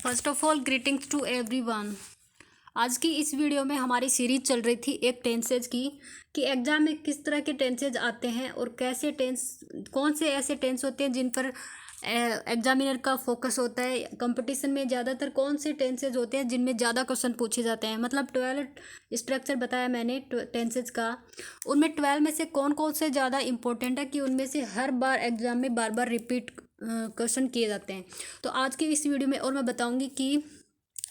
First of all greetings to everyone. आज की इस वीडियो में हमारी सीरीज चल रही थी एक टेंसेज की, कि एग्जाम में किस तरह के टेंसेज आते हैं और कैसे टेंस, कौन से ऐसे टेंस होते हैं जिन पर एग्जामिनर का फोकस होता है। कंपटीशन में ज़्यादातर कौन से टेंसेज होते हैं जिनमें ज़्यादा क्वेश्चन पूछे जाते हैं। मतलब 12 स्ट्रक्चर बताया मैंने टेंसेज का, उनमें 12 में से कौन कौन से ज़्यादा इंपॉर्टेंट है कि उनमें से हर बार एग्जाम में बार बार रिपीट क्वेश्चन किए जाते हैं। तो आज की इस वीडियो में और मैं बताऊंगी कि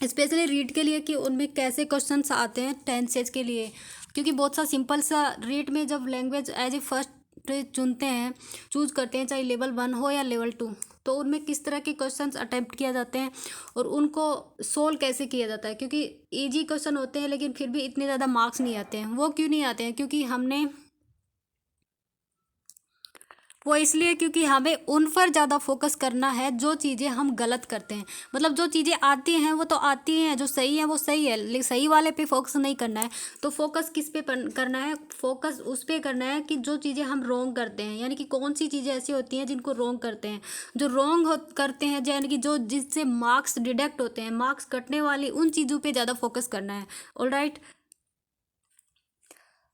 स्पेशली रीड के लिए कि उनमें कैसे क्वेश्चंस आते हैं टेंसेज के लिए, क्योंकि बहुत सा सिंपल सा रीड में जब लैंग्वेज एज ए फर्स्ट चुनते हैं, चूज करते हैं, चाहे लेवल 1 हो या लेवल 2, तो उनमें किस तरह के क्वेश्चंस अटेम्प्ट किया जाते हैं और उनको सोल्व कैसे किया जाता है। क्योंकि इजी क्वेश्चन होते हैं लेकिन फिर भी इतने ज़्यादा मार्क्स नहीं आते हैं। वो क्यों नहीं आते हैं? वो इसलिए क्योंकि हमें उन पर ज़्यादा फोकस करना है जो चीज़ें हम गलत करते हैं। मतलब जो चीज़ें आती हैं वो तो आती हैं, जो सही है वो सही है, लेकिन सही वाले पे फोकस नहीं करना है। तो फोकस किस पे करना है? फोकस उस पे करना है कि जो चीज़ें हम रोंग करते हैं, यानी कि कौन सी चीज़ें ऐसी होती हैं जिनको रोंग करते हैं, जो रोंग करते हैं, यानी कि जो जिससे मार्क्स डिडक्ट होते हैं, मार्क्स कटने वाली उन चीज़ों पर ज़्यादा फोकस करना है। ऑलराइट,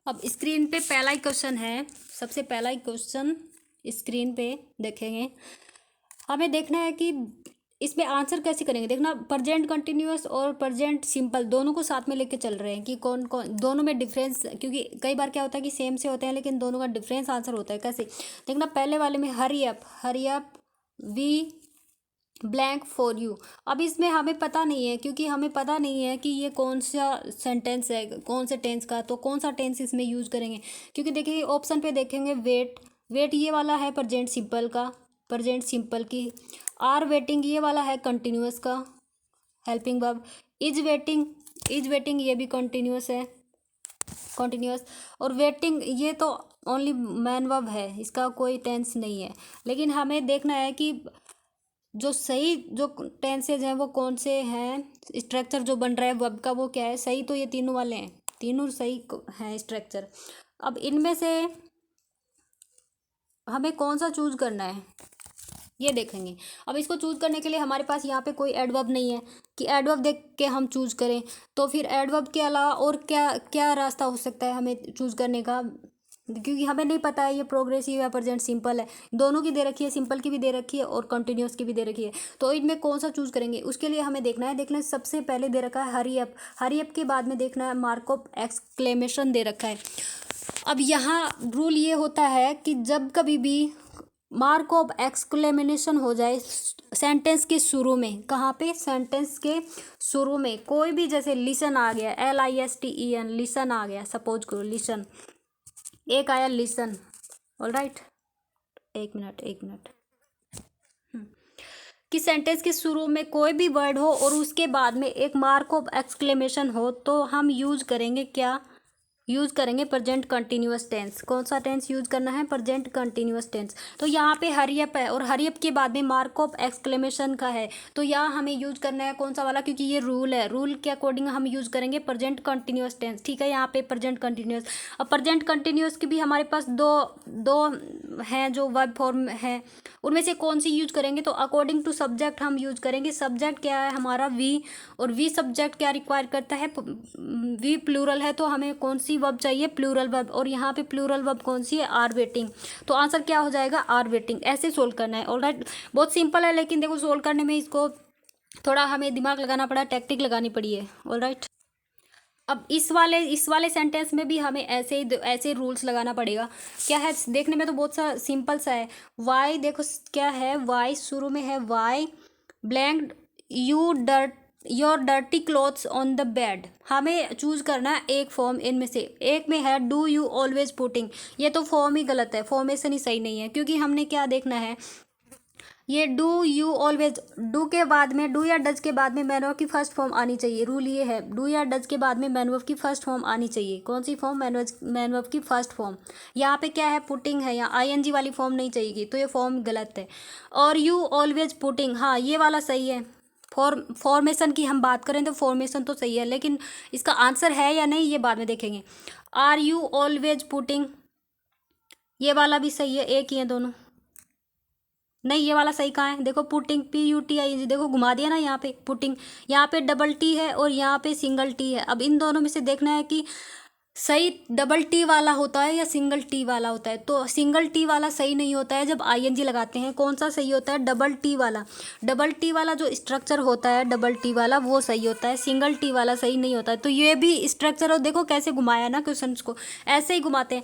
अब स्क्रीन पे पहला ही क्वेश्चन है, सबसे पहला ही क्वेश्चन स्क्रीन पे देखेंगे। हमें देखना है कि इसमें आंसर कैसे करेंगे। देखना, प्रेजेंट कंटिन्यूअस और प्रेजेंट सिंपल दोनों को साथ में लेके चल रहे हैं कि कौन कौन दोनों में डिफरेंस, क्योंकि कई बार क्या होता है कि सेम से होते हैं लेकिन दोनों का डिफरेंस आंसर होता है। कैसे? देखना, पहले वाले में hurry up we blank for you. अब इसमें हमें पता नहीं है, क्योंकि हमें पता नहीं है कि ये कौन सा सेंटेंस है, कौन से टेंस का, तो कौन सा टेंस इसमें यूज करेंगे। क्योंकि देखिए ऑप्शन पे देखेंगे वेट ये वाला है प्रेजेंट सिंपल का, प्रेजेंट सिंपल की। आर वेटिंग ये वाला है कंटिन्यूअस का, हेल्पिंग वर्ब। इज वेटिंग ये भी कंटिन्यूअस है, कंटिन्यूअस। और वेटिंग ये तो ओनली मैन वर्ब है, इसका कोई टेंस नहीं है। लेकिन हमें देखना है कि जो टेंसेज हैं वो कौन से हैं, स्ट्रक्चर जो बन रहा है वर्ब का वो क्या है। सही तो ये तीनों वाले हैं, तीनों सही हैं स्ट्रक्चर। अब इनमें से हमें कौन सा चूज करना है ये देखेंगे। अब इसको चूज करने के लिए हमारे पास यहाँ पे कोई एडवर्ब नहीं है कि एडवर्ब देख के हम चूज करें। तो फिर एडवर्ब के अलावा और क्या क्या रास्ता हो सकता है हमें चूज करने का, क्योंकि हमें नहीं पता है ये प्रोग्रेसिव या प्रेजेंट सिंपल है। दोनों की दे रखी है, सिंपल की भी दे रखी है और कंटिन्यूअस की भी दे रखी है। तो इनमें कौन सा चूज करेंगे उसके लिए हमें देखना है। सबसे पहले दे रखा है हरी अप के बाद में देखना है मार्क ऑफ एक्सक्लेमेशन दे रखा है। अब यहाँ रूल ये होता है कि जब कभी भी मार्क ऑफ एक्सक्लेमेशन हो जाए सेंटेंस के शुरू में, कहाँ पे? सेंटेंस के शुरू में कोई भी, जैसे लिसन आ गया, LISTEN, लिसन आ गया, सपोज करो लिसन, एक आया लिसन। ऑलराइट, एक मिनट कि सेंटेंस के शुरू में कोई भी वर्ड हो और उसके बाद में एक मार्क ऑफ एक्सक्लेमेशन हो, तो हम यूज करेंगे क्या? यूज करेंगे प्रेजेंट कंटिन्यूअस टेंस। कौन सा टेंस यूज करना है? Present continuous tense. तो यहाँ पे हरी अप है और हरी अप के बाद में मार्क ऑफ एक्सक्लेमेशन का है, तो यहाँ हमें यूज करना है कौन सा वाला? क्योंकि ये रूल है, रूल के अकॉर्डिंग हम यूज करेंगे प्रेजेंट कंटिन्यूअस टेंस। ठीक है, यहाँ पे प्रेजेंट कंटिन्यूअस। अब प्रेजेंट कंटिन्यूअस की भी हमारे पास दो दो हैं जो वर्ब फॉर्म है, उनमें से कौन सी यूज करेंगे? तो अकॉर्डिंग टू सब्जेक्ट हम यूज करेंगे। सब्जेक्ट क्या है हमारा? वी, और वी सब्जेक्ट क्या रिक्वायर करता है? वी प्लूरल है, तो हमें कौन सी वर्ब चाहिए? Plural verb. और यहाँ पे प्लूरल वर्ब कौन सी है? Are waiting. तो आंसर क्या हो जाएगा? Are waiting. ऐसे सोल्व करना है। ऑलराइट, बहुत सिंपल है, लेकिन देखो सोल्व करने में इसको थोड़ा हमें दिमाग लगाना पड़ा, टैक्टिक लगानी पड़ी है। ऑलराइट, अब इस वाले सेंटेंस में भी हमें ऐसे रूल्स लगाना पड़ेगा। क्या है? देखने में तो बहुत सा सिंपल सा है। वाई, देखो क्या है, वाई शुरू में है, why blank your dirty clothes on the bed. हमें चूज करना है एक फॉर्म इनमें से। एक में है डू यू ऑलवेज पुटिंग, ये तो फॉर्म ही गलत है, फॉर्मेशन ही सही नहीं है। क्योंकि हमने क्या देखना है, ये डू यू ऑलवेज, डू के बाद में, डू या डज के बाद में मैन वर्ब की फर्स्ट फॉर्म आनी चाहिए। रूल ये है, डू या डज के बाद में मैन वर्ब की फर्स्ट फॉर्म आनी चाहिए। कौन सी फॉर्म? मैन वर्ब की फर्स्ट फॉर्म। यहाँ पे क्या है? पुटिंग है, यहाँ ING वाली फॉर्म नहीं चाहिए, तो ये फॉर्म गलत है। और यू ऑलवेज पुटिंग, हाँ ये वाला सही है। फॉर्मेशन की हम बात करें तो फॉर्मेशन तो सही है, लेकिन इसका आंसर है या नहीं ये बाद में देखेंगे। आर यू ऑलवेज पुटिंग, ये वाला भी सही है, एक ही है दोनों। नहीं, ये वाला सही कहाँ है, देखो पुटिंग, PUTING, देखो घुमा दिया ना यहाँ पे पुटिंग, यहाँ पे डबल टी है और यहाँ पे सिंगल टी है। अब इन दोनों में से देखना है कि सही डबल टी वाला होता है या सिंगल टी वाला होता है। तो सिंगल टी वाला सही नहीं होता है जब ING लगाते हैं। कौन सा सही होता है, डबल टी वाला। डबल टी वाला जो स्ट्रक्चर होता है डबल टी वाला वो सही होता है, सिंगल टी वाला सही नहीं होता है। तो ये भी स्ट्रक्चर, और देखो कैसे घुमाया ना क्वेश्चंस को, ऐसे ही घुमाते हैं।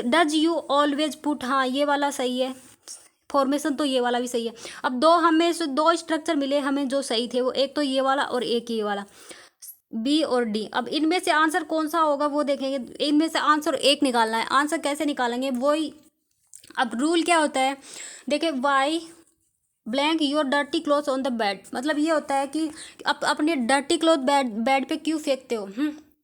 डज यू ऑलवेज पुट, हाँ ये वाला सही है फॉर्मेशन, तो ये वाला भी सही है। अब हमें से दो स्ट्रक्चर मिले हमें जो सही थे, वो एक तो ये वाला और एक ये वाला, B और D। अब इनमें से आंसर कौन सा होगा वो देखेंगे। इनमें से आंसर एक निकालना है। आंसर कैसे निकालेंगे वही, अब रूल क्या होता है, देखिए why blank your dirty cloth on the bed, मतलब ये होता है कि अपने डर्टी क्लॉथ बेड पे क्यों फेंकते हो।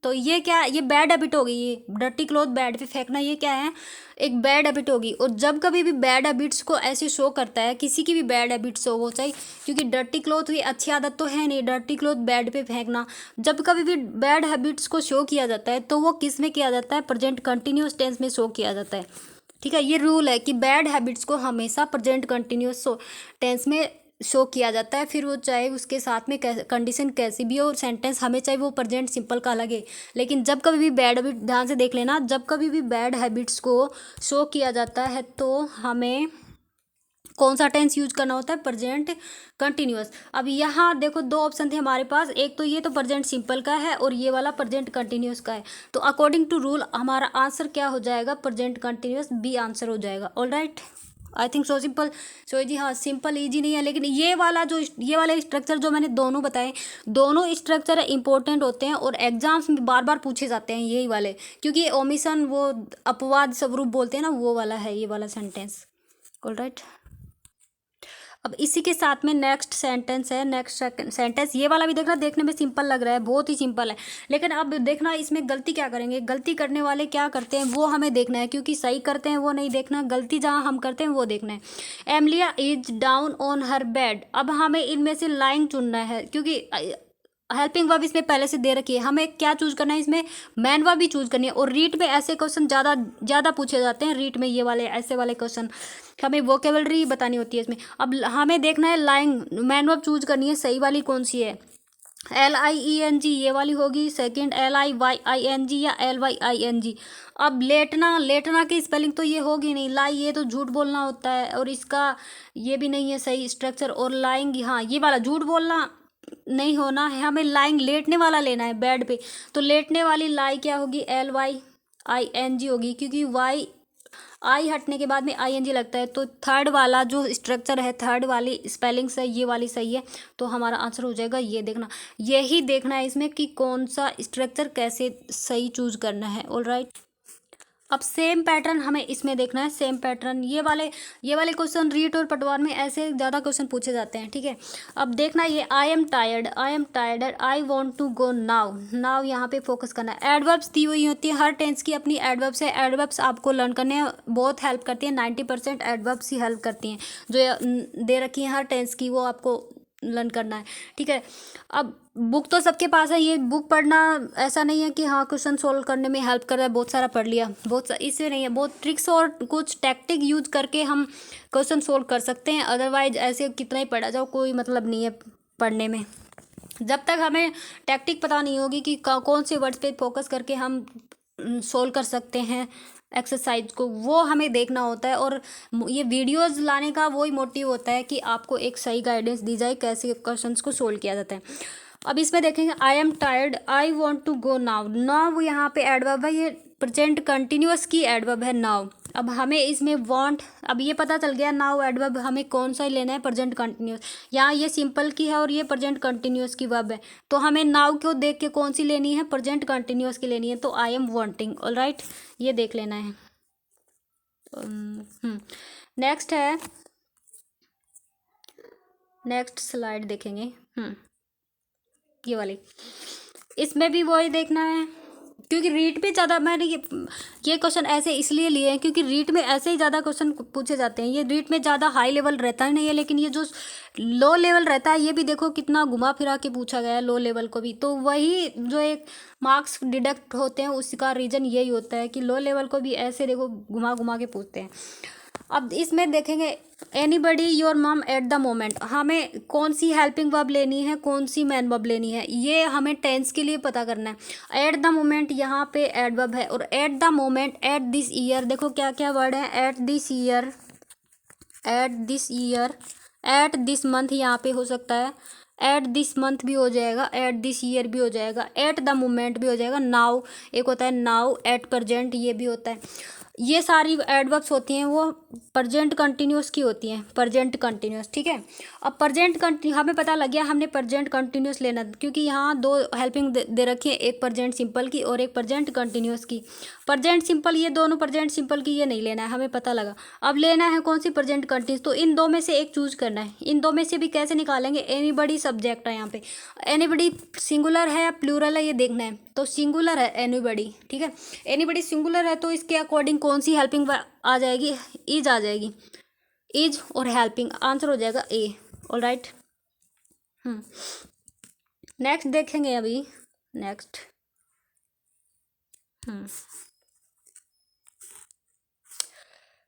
तो ये क्या, ये बैड हैबिट होगी, ये डर्टी क्लॉथ बेड पे फेंकना ये क्या है, एक बैड हैबिट होगी। और जब कभी भी बैड हैबिट्स को ऐसे शो करता है, किसी की भी बैड हैबिट्स हो वो चाहिए, क्योंकि डर्टी क्लॉथ ये अच्छी आदत तो है नहीं, डर्टी क्लॉथ बेड पे फेंकना। जब कभी भी बैड हैबिट्स को शो किया जाता है तो वो किस में किया जाता है, प्रेजेंट कंटिन्यूस टेंस में शो किया जाता है। ठीक है, ये रूल है कि बैड हैबिट्स को हमेशा प्रेजेंट कंटिन्यूस टेंस में शो किया जाता है। फिर वो चाहे उसके साथ में कंडीशन कैसी भी हो, सेंटेंस हमें चाहे वो प्रेजेंट सिंपल का लगे, लेकिन जब कभी भी बैड हैबिट, ध्यान से देख लेना, जब कभी भी बैड हैबिट्स को शो किया जाता है तो हमें कौन सा टेंस यूज करना होता है, प्रेजेंट कंटिन्यूअस। अब यहाँ देखो दो ऑप्शन थे हमारे पास, एक तो ये तो प्रेजेंट सिंपल का है और ये वाला प्रेजेंट कंटिन्यूअस का है। तो अकॉर्डिंग टू रूल हमारा आंसर क्या हो जाएगा, प्रेजेंट कंटिन्यूअस, B आंसर हो जाएगा। All right, I think so simple, so जी हाँ सिंपल ईजी नहीं है, लेकिन ये वाला स्ट्रक्चर जो मैंने दोनों बताए, दोनों स्ट्रक्चर इंपॉर्टेंट होते हैं और एग्जाम्स में बार बार पूछे जाते हैं यही वाले, क्योंकि ओमिशन, वो अपवाद स्वरूप बोलते हैं ना, वो वाला है ये वाला सेंटेंस। ऑल राइट, अब इसी के साथ में नेक्स्ट सेंटेंस है, नेक्स्ट सेंटेंस ये वाला भी देखना, देखने में सिंपल लग रहा है, बहुत ही सिंपल है, लेकिन अब देखना इसमें गलती क्या करेंगे, गलती करने वाले क्या करते हैं वो हमें देखना है, क्योंकि सही करते हैं वो नहीं देखना, गलती जहाँ हम करते हैं वो देखना है। Amelia is down on her bed, अब हमें इनमें से लाइन चुनना है, क्योंकि हेल्पिंग वर्ब इसमें पहले से दे रखी है, हमें क्या चूज करना है, इसमें मैन वर्ब भी चूज करनी है। और रीट में ऐसे क्वेश्चन ज़्यादा पूछे जाते हैं, रीट में ये वाले ऐसे वाले क्वेश्चन हमें वोकेबलरी बतानी होती है इसमें। अब हमें देखना है लाइन, मैन वर्ब चूज करनी है, सही वाली कौन सी है, LIENG ये वाली होगी, सेकंड LIYING या LYING। अब लेटना की स्पेलिंग तो ये होगी नहीं, लाई ये तो झूठ बोलना होता है, और इसका ये भी नहीं है सही स्ट्रक्चर। और लाइंग, हाँ ये वाला झूठ बोलना नहीं होना है, हमें लाइंग लेटने वाला लेना है बेड पे। तो लेटने वाली लाई क्या होगी, LYING होगी, क्योंकि वाई आई हटने के बाद में ING लगता है। तो थर्ड वाला जो स्ट्रक्चर है, थर्ड वाली स्पेलिंग से ये वाली सही है, तो हमारा आंसर हो जाएगा ये। देखना, यही देखना है इसमें कि कौन सा स्ट्रक्चर कैसे सही चूज करना है। ऑल राइट, अब सेम पैटर्न हमें इसमें देखना है, सेम पैटर्न ये वाले क्वेश्चन रीट और पटवार में ऐसे ज़्यादा क्वेश्चन पूछे जाते हैं। ठीक है, अब देखना ये I am tired, I want to go now यहाँ पे फोकस करना है। एडवर्ब्स दी हुई होती है, हर टेंस की अपनी एडवर्ब्स है, एडवर्ब्स आपको लर्न करने हैं, बहुत हेल्प करती है, 90% एडवर्ब्स ही हेल्प करती हैं जो दे रखी हैं हर टेंस की, वो आपको लर्न करना है। ठीक है, अब बुक तो सबके पास है, ये बुक पढ़ना ऐसा नहीं है कि हाँ क्वेश्चन सोल्व करने में हेल्प कर रहा है, बहुत सारा पढ़ लिया, इससे नहीं है, बहुत ट्रिक्स और कुछ टैक्टिक यूज करके हम क्वेश्चन सोल्व कर सकते हैं, अदरवाइज ऐसे कितना ही पढ़ा जाओ कोई मतलब नहीं है पढ़ने में। जब तक हमें टैक्टिक पता नहीं होगी कि कौन से वर्ड्स पे फोकस करके हम सोल्व कर सकते हैं एक्सरसाइज को, वो हमें देखना होता है। और ये वीडियोस लाने का वही मोटिव होता है कि आपको एक सही गाइडेंस दी जाए कैसे क्वेश्चंस को सोल्व किया जाता है। अब इसमें देखेंगे I am tired, I want to go now यहाँ पे एडवर्ब है, ये प्रेजेंट कंटिन्यूअस की एडवर्ब है नाउ। अब हमें इसमें वांट, अब ये पता चल गया नाउ एडवर्ब हमें कौन सा लेना है, प्रेजेंट कंटिन्यूअस। यहाँ ये सिंपल की है और ये प्रेजेंट कंटिन्यूअस की वर्ब है, तो हमें नाउ को देख के कौन सी लेनी है, प्रेजेंट कंटिन्यूअस की लेनी है, तो I am wanting. All right, ये देख लेना है। नेक्स्ट है, नेक्स्ट स्लाइड देखेंगे, ये वाली, इसमें भी वही देखना है, क्योंकि रीट पे ज़्यादा मैंने ये क्वेश्चन ऐसे इसलिए लिए हैं क्योंकि रीट में ऐसे ही ज़्यादा क्वेश्चन पूछे जाते हैं। ये रीट में ज़्यादा हाई लेवल रहता ही नहीं है, लेकिन ये जो लो लेवल रहता है ये भी देखो कितना घुमा फिरा के पूछा गया है लो लेवल को भी। तो वही जो एक मार्क्स डिडक्ट होते हैं उसका रीज़न यही होता है कि लो लेवल को भी ऐसे देखो घुमा घुमा के पूछते हैं। अब इसमें देखेंगे एनीबडी योर मम एट द मोमेंट, हमें कौन सी हेल्पिंग वर्ब लेनी है, कौन सी मैन वर्ब लेनी है, ये हमें टेंस के लिए पता करना है। एट द मोमेंट यहाँ पे एडवर्ब है, और at the moment, at this year, देखो क्या क्या वर्ड है, at this year, at this year, at this month यहाँ पे हो सकता है, एट दिस मंथ भी हो जाएगा, एट दिस ईयर भी हो जाएगा, एट द मोमेंट भी हो जाएगा, नाउ एक होता है नाउ, एट प्रजेंट ये भी होता है। ये सारी एडवर्ब्स होती हैं वो प्रजेंट कंटिन्यूस की होती हैं, प्रजेंट कंटिन्यूस, ठीक है। अब प्रजेंट हमें पता लग गया हमने प्रजेंट कंटिन्यूस लेना, क्योंकि यहाँ दो हेल्पिंग दे रखी है, एक प्रजेंट सिंपल की और एक प्रजेंट कंटिन्यूस की। प्रजेंट सिंपल, ये दोनों प्रजेंट सिंपल की, ये नहीं लेना है, हमें पता लगा। अब लेना है कौन सी, प्रजेंट कंटिन्यूस, तो इन दो में से एक चूज करना है। इन दो में से भी कैसे निकालेंगे, एनीबडी सब्जेक्ट है यहाँ पे, एनीबडी सिंगुलर है या प्लूरल है ये देखना है, तो सिंगुलर है एनीबडी, ठीक है। एनीबडी सिंगुलर है तो इसके अकॉर्डिंग कौन सी हेल्पिंग आ जाएगी, इज आ जाएगी, इज और हेल्पिंग, आंसर हो जाएगा ए। All right. नेक्स्ट देखेंगे अभी, next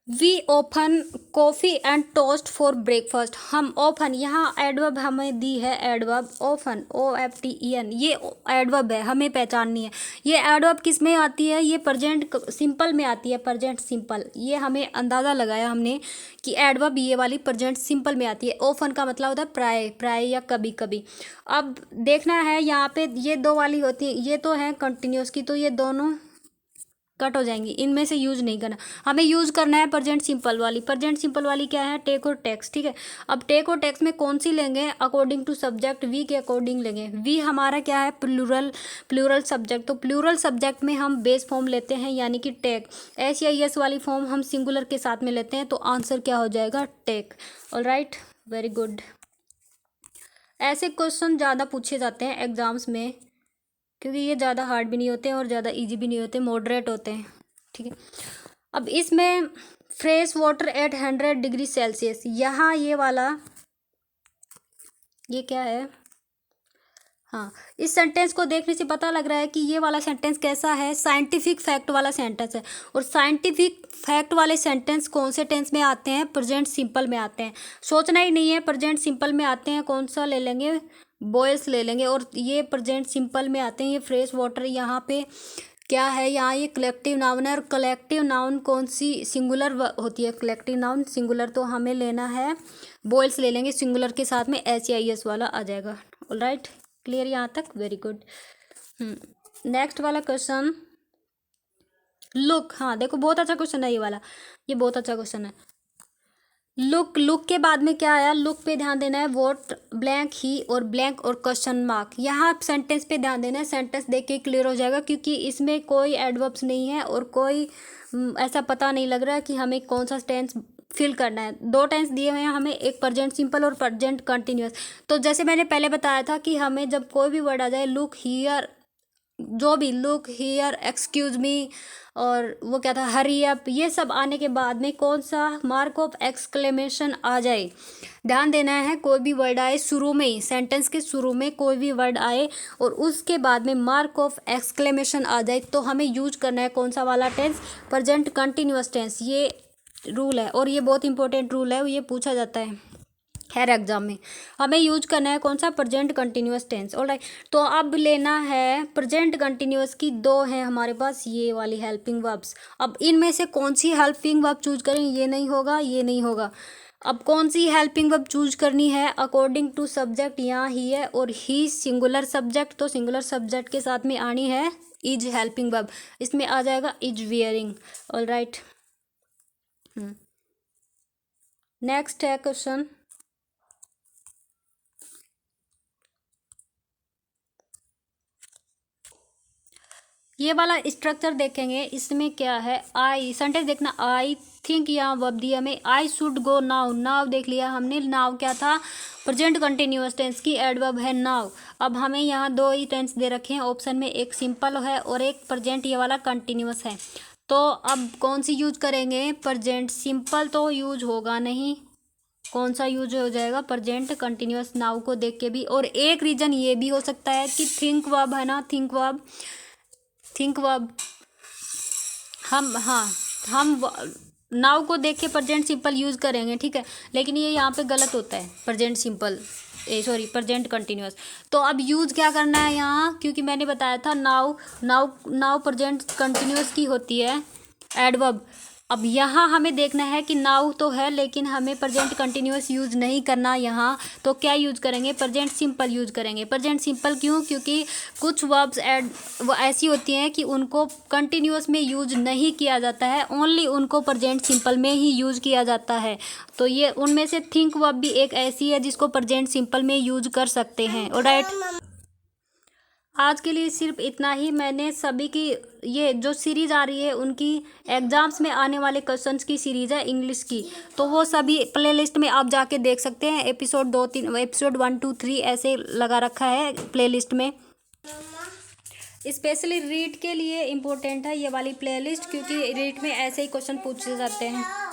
we often coffee and toast for breakfast, हम ओपन, यहाँ एडवर्ब हमें दी है, एडवर्ब ओपन, OFTEN, ये एडवर्ब है, हमें पहचाननी है। ये एडवर्ब किस में आती है, ये प्रजेंट सिंपल में आती है, प्रजेंट सिंपल, ये हमें अंदाज़ा लगाया हमने कि एडवर्ब ये वाली प्रजेंट सिंपल में आती है। ओपन का मतलब होता है प्राय, प्राय या कभी कभी। अब देखना है यहाँ पे ये दो वाली होती है, ये तो है कंटिन्यूस की, तो ये दोनों कट हो जाएंगी, इनमें से यूज नहीं करना, हमें यूज करना है प्रजेंट सिंपल वाली। प्रजेंट सिंपल वाली क्या है, टेक और टेक्स, ठीक है। अब टेक और टेक्स में कौन सी लेंगे, अकॉर्डिंग टू सब्जेक्ट, वी के अकॉर्डिंग लेंगे। वी हमारा क्या है, प्लूरल, प्लूरल सब्जेक्ट, तो प्लूरल सब्जेक्ट में हम बेस फॉर्म लेते हैं, यानी कि टेक। एस या यस वाली फॉर्म हम सिंगुलर के साथ में लेते हैं, तो आंसर क्या हो जाएगा, take. All right, very good. ऐसे क्वेश्चन ज़्यादा पूछे जाते हैं एग्जाम्स में, क्योंकि ये ज़्यादा हार्ड भी नहीं होते हैं और ज़्यादा इजी भी नहीं होते, मॉडरेट होते हैं, ठीक है। अब इसमें fresh water at 100 degree Celsius, यहाँ ये वाला, ये क्या है, हाँ, इस सेंटेंस को देखने से पता लग रहा है कि ये वाला सेंटेंस कैसा है, साइंटिफिक फैक्ट वाला सेंटेंस है। और साइंटिफिक फैक्ट वाले सेंटेंस कौन से टेंस में आते हैं, प्रेजेंट सिंपल में आते हैं। सोचना ही नहीं है, प्रेजेंट सिंपल में आते हैं, कौन सा ले लेंगे, बॉयल्स ले लेंगे, और ये प्रेजेंट सिंपल में आते हैं। ये फ्रेश वाटर यहाँ पे क्या है, यहाँ ये कलेक्टिव नाउन है, और कलेक्टिव नाउन कौन सी, सिंगुलर होती है, कलेक्टिव नाउन सिंगुलर, तो हमें लेना है बॉयल्स ले लेंगे, सिंगुलर के साथ में HIS वाला आ जाएगा। ऑल राइट, क्लियर यहाँ तक, वेरी गुड। नेक्स्ट वाला क्वेश्चन, लुक, हाँ देखो बहुत अच्छा क्वेश्चन है ये वाला, ये बहुत अच्छा क्वेश्चन है। लुक, लुक के बाद में क्या आया, लुक पे ध्यान देना है, वॉट, ब्लैंक, ही और ब्लैंक और क्वेश्चन मार्क। यहाँ सेंटेंस पे ध्यान देना है, सेंटेंस देख के क्लियर हो जाएगा, क्योंकि इसमें कोई एडवर्ब्स नहीं है और कोई ऐसा पता नहीं लग रहा है कि हमें कौन सा टेंस फिल करना है। दो टेंस दिए हुए हैं हमें, एक प्रेजेंट सिंपल और प्रेजेंट कंटिन्यूअस। तो जैसे मैंने पहले बताया था कि हमें जब कोई भी वर्ड आ जाए, लुक हियर, जो भी, लुक हियर, एक्सक्यूज मी, और वो क्या था, हरी अप, ये सब आने के बाद में कौन सा मार्क ऑफ एक्सक्लेमेशन आ जाए। ध्यान देना है, कोई भी वर्ड आए शुरू में ही, सेंटेंस के शुरू में कोई भी वर्ड आए और उसके बाद में मार्क ऑफ एक्सक्लेमेशन आ जाए, तो हमें यूज करना है कौन सा वाला टेंस, प्रेजेंट कंटिन्यूअस टेंस। ये रूल है और ये बहुत इंपॉर्टेंट रूल है, ये पूछा जाता है हर एग्जाम में। हमें यूज करना है कौन सा, प्रेजेंट कंटिन्यूअस टेंस। ऑलराइट, तो अब लेना है प्रेजेंट कंटिन्यूअस की, दो हैं हमारे पास ये वाली हेल्पिंग वर्ब्स। अब इनमें से कौन सी हेल्पिंग वर्ब चूज करें, ये नहीं होगा, ये नहीं होगा। अब कौन सी हेल्पिंग वर्ब चूज करनी है, अकॉर्डिंग टू सब्जेक्ट, यहाँ ही है और ही सिंगुलर सब्जेक्ट, तो सिंगुलर सब्जेक्ट के साथ में आनी है इज हेल्पिंग वर्ब, इसमें आ जाएगा इज वियरिंग। ऑलराइट, नेक्स्ट है क्वेश्चन, ये वाला स्ट्रक्चर देखेंगे, इसमें क्या है, आई, सेंटेंस देखना, आई थिंक, यहाँ वर्ब दिया हमें, I should go now, now देख लिया हमने, नाउ क्या था, प्रेजेंट कंटिन्यूअस टेंस की एडवर्ब है नाउ। अब हमें यहाँ दो ही टेंस दे रखे हैं ऑप्शन में, एक सिंपल है और एक प्रेजेंट ये वाला कंटिन्यूअस है। तो अब कौन सी यूज करेंगे, प्रेजेंट सिंपल तो यूज होगा नहीं, कौन सा यूज हो जाएगा, प्रेजेंट कंटिन्यूअस नाउ को देख के भी। और एक रीजन ये भी हो सकता है कि थिंक वर्ब है ना, थिंक वर्ब हम नाउ को देख के प्रेजेंट सिंपल यूज़ करेंगे, ठीक है, लेकिन ये यहाँ पे गलत होता है, प्रेजेंट सिंपल प्रेजेंट कंटिन्यूअस। तो अब यूज़ क्या करना है यहाँ, क्योंकि मैंने बताया था now now now present continuous की होती है एडवर्ब। अब यहाँ हमें देखना है कि नाउ तो है लेकिन हमें प्रेजेंट कंटिन्यूअस यूज़ नहीं करना यहाँ, तो क्या यूज़ करेंगे, प्रेजेंट सिंपल यूज़ करेंगे। प्रेजेंट सिंपल क्यों, क्योंकि कुछ वर्ब्स वो ऐसी होती हैं कि उनको कंटिन्यूअस में यूज नहीं किया जाता है, ओनली उनको प्रेजेंट सिंपल में ही यूज़ किया जाता है। तो ये उनमें से थिंक वर्ब भी एक ऐसी है जिसको प्रेजेंट सिंपल में यूज कर सकते हैं। ऑलराइट, आज के लिए सिर्फ इतना ही। मैंने सभी की ये जो सीरीज़ आ रही है उनकी एग्ज़ाम्स में आने वाले क्वेश्चंस की सीरीज़ है इंग्लिश की, तो वो सभी प्लेलिस्ट में आप जाके देख सकते हैं। एपिसोड 2-3 एपिसोड 1 2 3 ऐसे लगा रखा है प्लेलिस्ट में। स्पेशली रीट के लिए इम्पोर्टेंट है ये वाली प्लेलिस्ट, क्योंकि रीट में ऐसे ही क्वेश्चन पूछे जाते हैं।